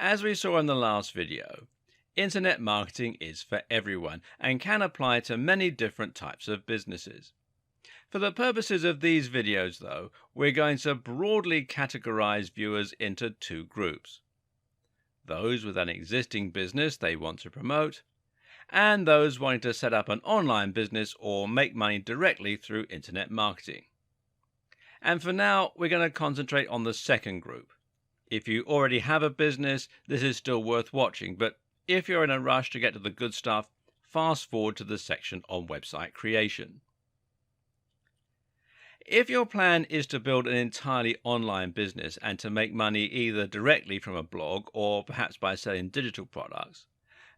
As we saw in the last video, internet marketing is for everyone and can apply to many different types of businesses. For the purposes of these videos, though, we're going to broadly categorize viewers into two groups. Those with an existing business they want to promote, and those wanting to set up an online business or make money directly through internet marketing. And for now, we're going to concentrate on the second group. If you already have a business, this is still worth watching, but if you're in a rush to get to the good stuff, fast forward to the section on website creation. If your plan is to build an entirely online business and to make money either directly from a blog or perhaps by selling digital products,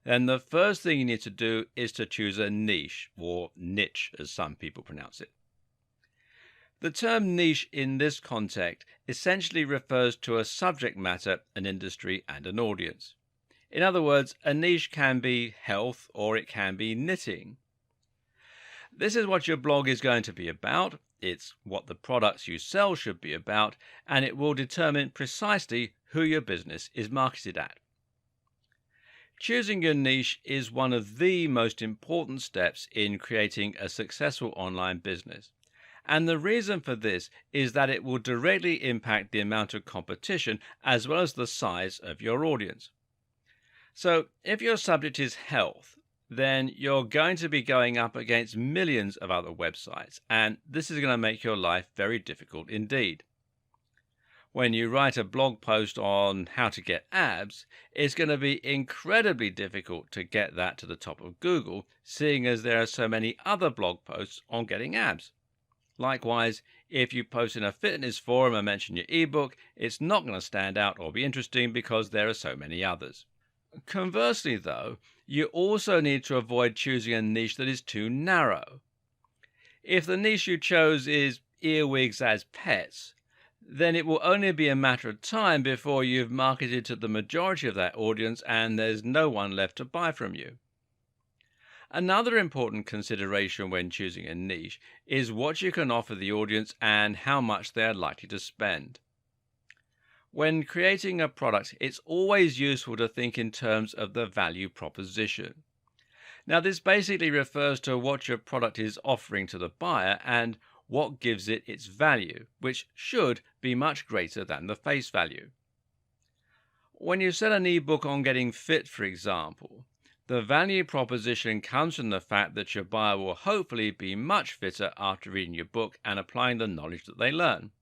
then the first thing you need to do is to choose a niche, or niche as some people pronounce it. The term niche in this context essentially refers to a subject matter, an industry, and an audience. In other words, a niche can be health or it can be knitting. This is what your blog is going to be about, it's what the products you sell should be about, and it will determine precisely who your business is marketed at. Choosing your niche is one of the most important steps in creating a successful online business. And the reason for this is that it will directly impact the amount of competition as well as the size of your audience. So if your subject is health, then you're going to be going up against millions of other websites, and this is going to make your life very difficult indeed. When you write a blog post on how to get abs, it's going to be incredibly difficult to get that to the top of Google, seeing as there are so many other blog posts on getting abs. Likewise, if you post in a fitness forum and mention your ebook, it's not going to stand out or be interesting because there are so many others. Conversely, though, you also need to avoid choosing a niche that is too narrow. If the niche you chose is earwigs as pets, then it will only be a matter of time before you've marketed to the majority of that audience and there's no one left to buy from you. Another important consideration when choosing a niche is what you can offer the audience and how much they are likely to spend. When creating a product, it's always useful to think in terms of the value proposition. Now, this basically refers to what your product is offering to the buyer and what gives it its value, which should be much greater than the face value. When you sell an ebook on getting fit, for example, the value proposition comes from the fact that your buyer will hopefully be much fitter after reading your book and applying the knowledge that they learn.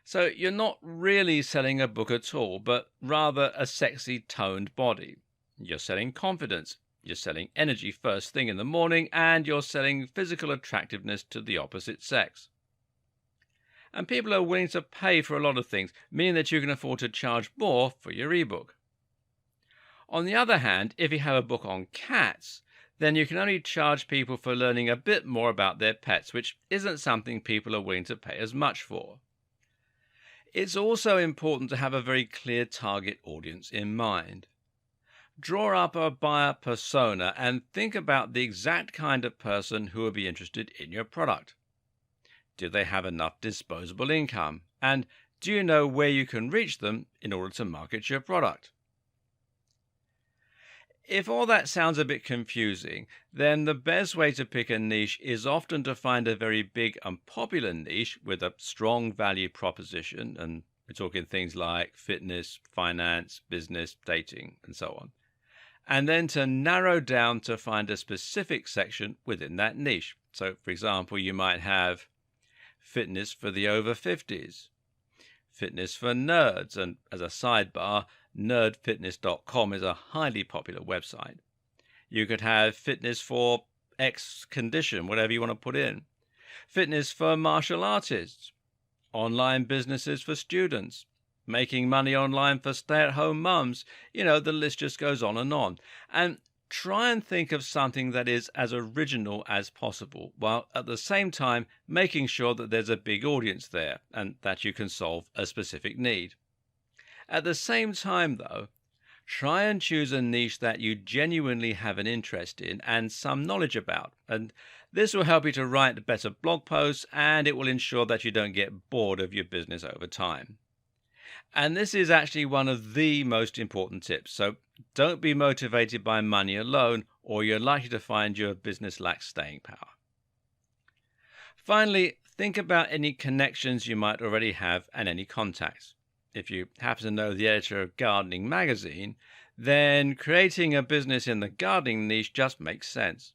So you're not really selling a book at all, but rather a sexy toned body. You're selling confidence, you're selling energy first thing in the morning, and you're selling physical attractiveness to the opposite sex. And people are willing to pay for a lot of things, meaning that you can afford to charge more for your ebook. On the other hand, if you have a book on cats, then you can only charge people for learning a bit more about their pets, which isn't something people are willing to pay as much for. It's also important to have a very clear target audience in mind. Draw up a buyer persona and think about the exact kind of person who will be interested in your product. Do they have enough disposable income? And do you know where you can reach them in order to market your product? If all that sounds a bit confusing, then the best way to pick a niche is often to find a very big and popular niche with a strong value proposition, and we're talking things like fitness, finance, business, dating, and so on. And then to narrow down to find a specific section within that niche. So, for example, you might have fitness for the over 50s, fitness for nerds, and as a sidebar, nerdfitness.com is a highly popular website. You could have fitness for X condition, whatever you want to put in. Fitness for martial artists, online businesses for students, making money online for stay-at-home mums. The list just goes on. And try and think of something that is as original as possible, while at the same time making sure that there's a big audience there and that you can solve a specific need. At the same time, though, try and choose a niche that you genuinely have an interest in and some knowledge about. And this will help you to write better blog posts, and it will ensure that you don't get bored of your business over time. And this is actually one of the most important tips. So don't be motivated by money alone, or you're likely to find your business lacks staying power. Finally, think about any connections you might already have and any contacts. If you happen to know the editor of Gardening magazine, then creating a business in the gardening niche just makes sense.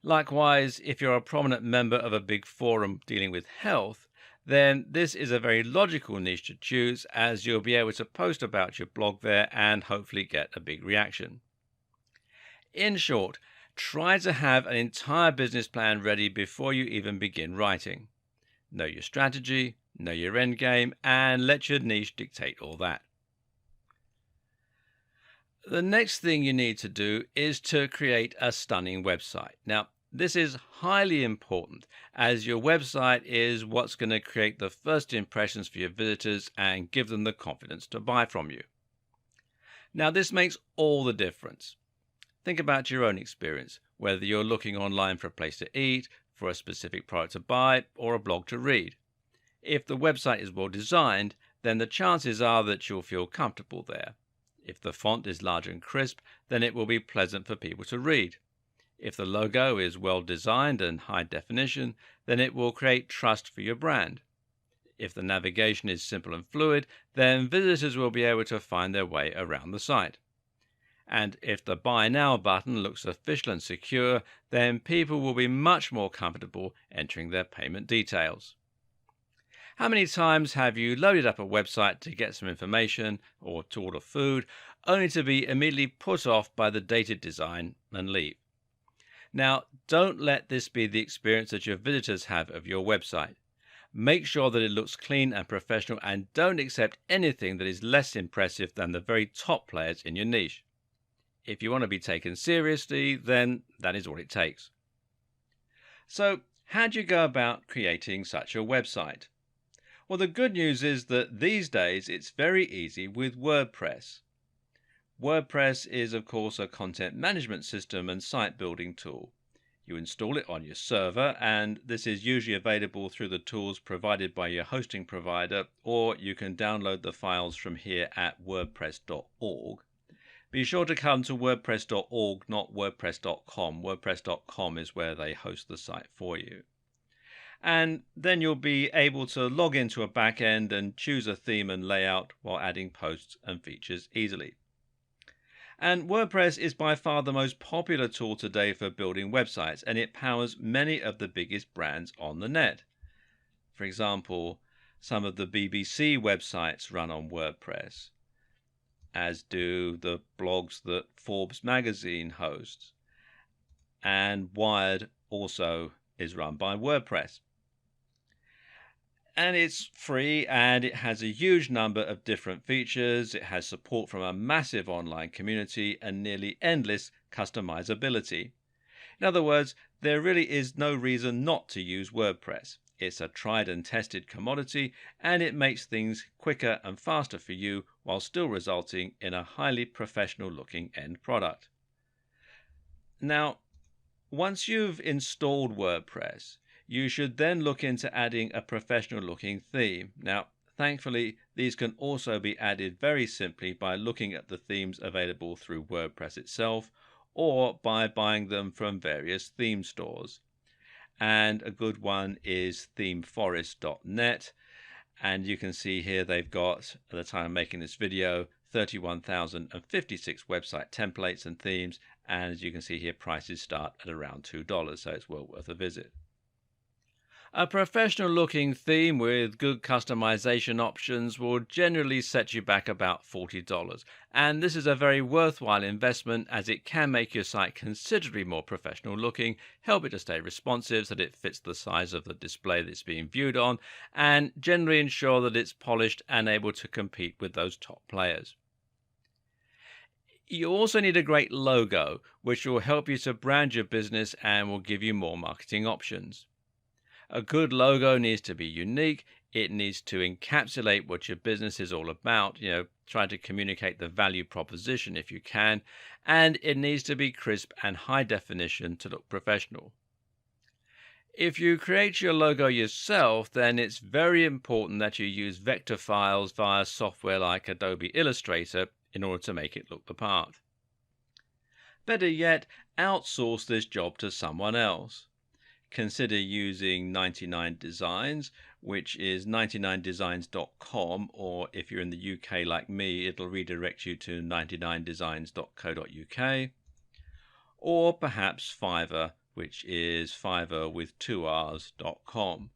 Likewise, if you're a prominent member of a big forum dealing with health, then this is a very logical niche to choose, as you'll be able to post about your blog there and hopefully get a big reaction. In short, try to have an entire business plan ready before you even begin writing. Know your strategy, know your end game, and let your niche dictate all that. The next thing you need to do is to create a stunning website. Now, this is highly important, as your website is what's going to create the first impressions for your visitors and give them the confidence to buy from you. Now, this makes all the difference. Think about your own experience, whether you're looking online for a place to eat, for a specific product to buy, or a blog to read. If the website is well designed, then the chances are that you'll feel comfortable there. If the font is large and crisp, then it will be pleasant for people to read. If the logo is well designed and high definition, then it will create trust for your brand. If the navigation is simple and fluid, then visitors will be able to find their way around the site. And if the Buy Now button looks official and secure, then people will be much more comfortable entering their payment details. How many times have you loaded up a website to get some information or to order food, only to be immediately put off by the dated design and leave? Now, don't let this be the experience that your visitors have of your website. Make sure that it looks clean and professional, and don't accept anything that is less impressive than the very top players in your niche. If you want to be taken seriously, then that is what it takes. So, how do you go about creating such a website? Well, the good news is that these days it's very easy with WordPress. WordPress is, of course, a content management system and site building tool. You install it on your server, and this is usually available through the tools provided by your hosting provider, or you can download the files from here at wordpress.org. Be sure to come to wordpress.org, not wordpress.com. Wordpress.com is where they host the site for you. And then you'll be able to log into a backend and choose a theme and layout while adding posts and features easily. And WordPress is by far the most popular tool today for building websites, and it powers many of the biggest brands on the net. For example, some of the BBC websites run on WordPress, as do the blogs that Forbes magazine hosts, and Wired also is run by WordPress. And it's free, and it has a huge number of different features. It has support from a massive online community and nearly endless customizability. In other words, there really is no reason not to use WordPress. It's a tried and tested commodity, and it makes things quicker and faster for you while still resulting in a highly professional looking end product. Now, once you've installed WordPress, you should then look into adding a professional looking theme. Now, thankfully, these can also be added very simply by looking at the themes available through WordPress itself, or by buying them from various theme stores. And a good one is themeforest.net. And you can see here they've got, at the time of making this video, 31,056 website templates and themes. And as you can see here, prices start at around $2, so it's well worth a visit. A professional looking theme with good customization options will generally set you back about $40, and this is a very worthwhile investment, as it can make your site considerably more professional looking, help it to stay responsive so that it fits the size of the display that it's being viewed on, and generally ensure that it's polished and able to compete with those top players. You also need a great logo, which will help you to brand your business and will give you more marketing options. A good logo needs to be unique. It needs to encapsulate what your business is all about, try to communicate the value proposition if you can, and it needs to be crisp and high definition to look professional. If you create your logo yourself, then it's very important that you use vector files via software like Adobe Illustrator in order to make it look the part. Better yet, outsource this job to someone else. Consider using 99 Designs, which is 99designs.com, or if you're in the UK like me, it'll redirect you to 99designs.co.uk, or perhaps Fiverr, which is Fiverr with 2 R's.com.